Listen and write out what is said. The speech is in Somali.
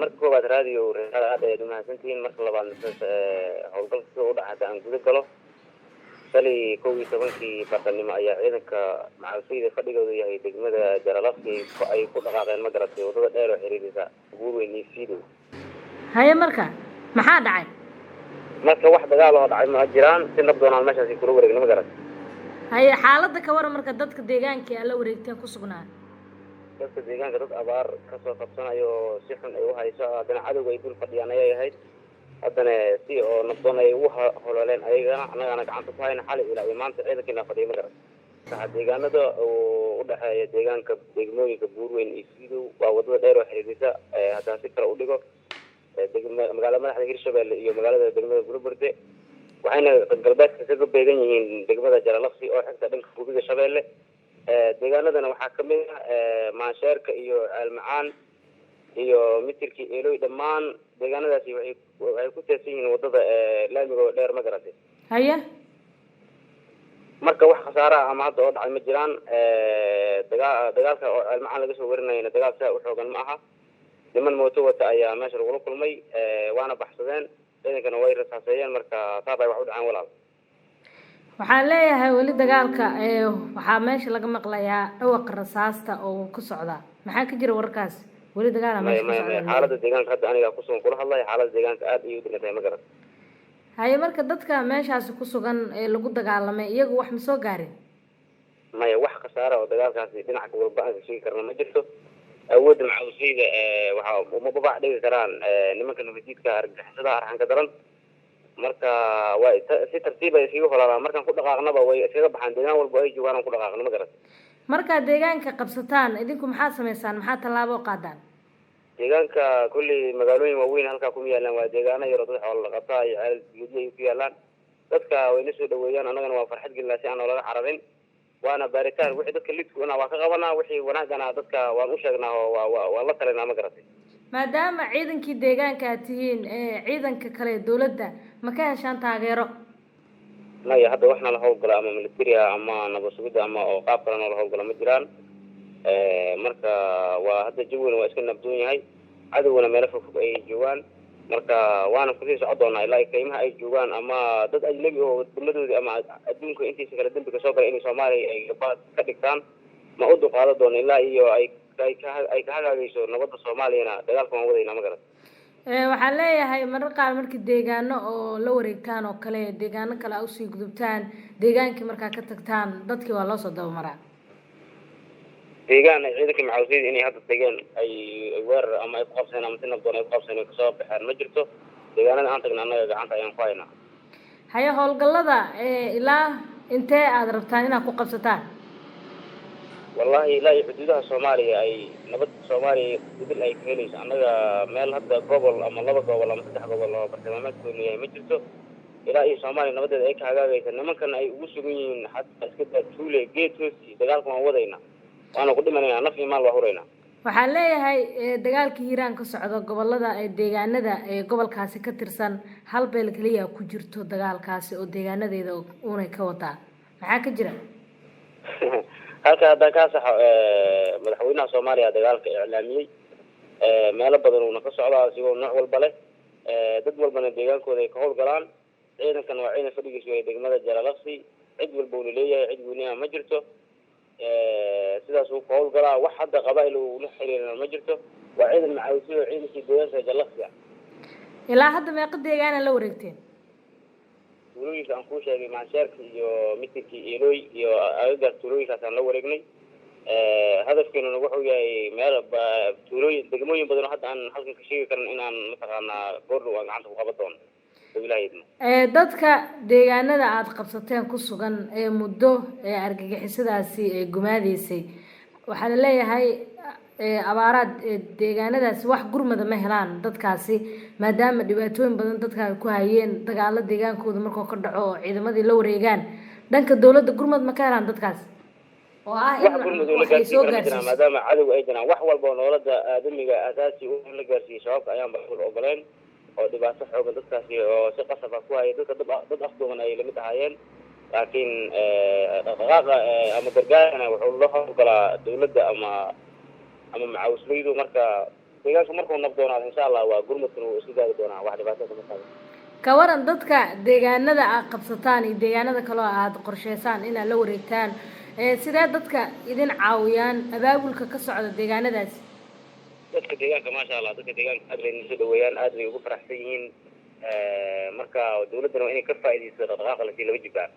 marka koowaad raadiyo reer aad ay mahadsantihiin marka labaad howlgalka sida u dhaca aan guda galo sali 12 bartanimo ayaa ciidanka macalfayda fadhigoodu yahay degmada Jaralafki ay ku dhaqaaqeen magaratay wadada dheer oo xiriirisa Buurweyn iyo Siido haye marka maxaa dhacay marka wax dagaal oo dhacay ma jiraan si nabdoon meeshaas ku wareegno magaratay haye xaaladda ka waran marka dadka deegaanka ay la wareegteen ku sugnaa dadka deegaanka dad abaar ka soo qabsanayo si xun ay u hayso hadana cadawga ay dul fadhiyaan ayay ahayd haddana si oo nabdoon ay u hololeen ayagana anagana gacanta ku hayna xalay ilaa maanta ciidankeena fadhiyo ma garan saxa deegaanada oo u dhaxeeya deegaanka degmooyinka Buurweyn iyo Siido waa wadada dheer oo xiriirisa haddana si kale u dhigo magaalada madaxda Hirshabelle iyo magaalada degmada Buurburte waxayna galbeedka kaga beegan yihiin degmada Jaralafsi oo xigta dhanka Buubiga Shabeelle deegaanadana waxaa ka mid ah maansheerka iyo Almacaan iyo mitirkii eeloy dhammaan deegaanadaasi waxay ku teesan yihiin wadada laamiga dheer ma garatay haye marka wax khasaare ah ama hadda oo dhacay ma jiraan dagaalka oo Almacaan laga soo warinayna dagaal saa u xoogan ma aha niman mooto wata ayaa meesha lagu kulmay waana baxsadeen ciidankana way rasaaseeyeen marka taabay wax u dhacaan walaal waxaan leeyahay wali dagaalka waxaa meesha laga maqlayaa dhawaq rasaasta oo ku socda maxaa ka jira warkaas wali dagaal ama xaaladda deegaanka hadda aniga ku sugan kula hadlay xaaladda deegaanka aad ay u dhigantay ma garan haye marka dadka meeshaas ku sugan ee lagu dagaalamay iyagu wax ma soo gaarin maya wax khasaare oo dagaalkaasi dhinaca walba aan sheegi karna ma jirto awoodda macawsayda waxa uma babac dhigi karaan nimanka nabadiidka argagixisada arxanka daran marka waa si tartiib ay iskaga holalaan markaan ku dhaqaaqnaba way iskaga baxaan deegaan walba ay joogaan ku dhaqaaqno ma garan marka deegaanka qabsataan idinku maxaa sameysaan maxaa tallaabo qaadaan deegaanka kulli magaalooyin waaweyn halka ku yaalaan waa deegaano yar oo dad xoolo dhaqato ay ceelbiyo ku yaalaan dadka way la soo dhaweeyaan anagana waa farxad gelina si aan laga cararin waana baaritaan wixii dadka lidku waa ka qabanaa wixii wanaagana dadka waan u sheegnaa waa la talinaa ma garatay maadaama ciidankii deegaanka aad tihiin ciidanka kale dawladda ma ka heshaan taageero maya hadda waxna la howlgala ama military ama nabad sugidda ama oo qaab kale la howlgala ma jiraan marka waa hadda jawina waa iska nabdoon yahay cadawna meel fog ay joogaan marka waana kusii socdoonaa ilaa qiimaha ay joogaan ama dad ajnabi oo wadamadoodii ama adduunka intiisa kala dambiga soo galay inay Soomaaliya ay ka dhigtaan ma u duqaado doon ilaa iyo ay ka hagaagayso nabadda Soomaaliyana dagaalka waan wadayna ma garan waxaan leeyahay marar qaar markii deegaano oo la wareegtaan oo kale deegaano kale u sii gudubtaan deegaankii markaa ka tagtaan dadkii waa loo soo dabamaraa deegaan ay ciidanka macawsayda inay hadda tageen ay weerar ama ay ku qabsadeen ama si nabdoon ay ku qabsadeen kasoo baxeen ma jirto deegaanada aan tagna annaga gacanta ayaan ku haynaa haye howlgallada ilaa intee aad rabtaan inaad ku qabsataan wallahi ilaa iyo xuduudaha Soomaaliya ay nabad Soomaaliya dil ay ka helayso annaga meel hadda gobol ama laba gobol ama saddex gobol oo bartilmaameedkoodu yahay ma jirto ilaa iyo Soomaaliya nabadeeda ay ka hagaagayso nimankan ay ugu sugan yihiin xataa iska daa tuule geed hoostiisa dagaalka waan wadayna waana ku dhimanayna naf iyo maal waa hurayna waxaan leeyahay dagaalka Hiiraan ka socdo gobolada ay deegaanada ee gobolkaasi ka tirsan hal beel kaliya ku jirto dagaalkaasi oo deegaanadeeda uunay ka wataa maxaa ka jira halka hadda ka saxo madaxweynaha Soomaaliya dagaalka iclaamiyay meelo badan oo ka socda asigoo nooc walba leh dad walbana deegaankooda ay ka howlgalaan ciidankan waa ciidan fadhigiisu ay degmada Jaralafsi cid walba uu leeyahay cid weynaha ma jirto sidaas uu ka howlgalaa wax hadda qabaa'il uu la xiriirana ma jirto waa ciidan macawsiyo ciidankii deegaanka Jaralafsi ilaa hadda meeqa deegaana la wareegteen tuulooyinka aan ku sheegay maansheerka iyo mitirkii eeloy iyo agagaas tuulooyinkaas aan la wareegnay hadafkeenu wuxuu yahay meel tuulooyin degmooyin badan oo hadda aan halkan ka sheegi karin inaan mataqaanaa goordhow aan gacanta ku qaban doono dadka deegaanada aad qabsateen ku sugan ee muddo argagixisadaasi ee gumaadaysay waxaa la leeyahay abaaraad deegaanadaasi wax gurmada ma helaan dadkaasi maadaama dhibaatooyin badan dadka ku hayeen dagaalo deegaankooda markoo ka dhaco oo ciidamadii la wareegaan dhanka dawladda gurmad ma ka helaan dadkaas oo ah in soo gaarsiin maadaama cadawga ay jiraan wax walba oo noloda aadamiga asaasi u la gaarsiiyay shabaabka ayaan baa ogoleen oo dhibaato xoogan dadkaasi oo si qasab ah ku hayay dadka dad afduuban ay lamid ahaayeen laakiin dhaqaaqa ama gargaarana wuxuu la howlgalaa dawladda ama macawsleydu marka deegaanka markuu nabdoonaado insha allah waa gurmadkan uu isku gaari doonaa wax dhibaato kuma qabo. ka waran dadka deegaanada aad qabsataan iyo deegaanada kale oo aad qorsheysaan inaad la wareegtaan sidee dadka idin caawiyaan abaabulka ka socda deegaanadaasi? dadka deegaanka maasha allah dadka deegaanka aad bay soo dhaweeyaan aad bay ugu faraxsan yihiin marka dawladana waa inay ka faa'iideyso dhaqdhaqaaqa lasii laba jibaan.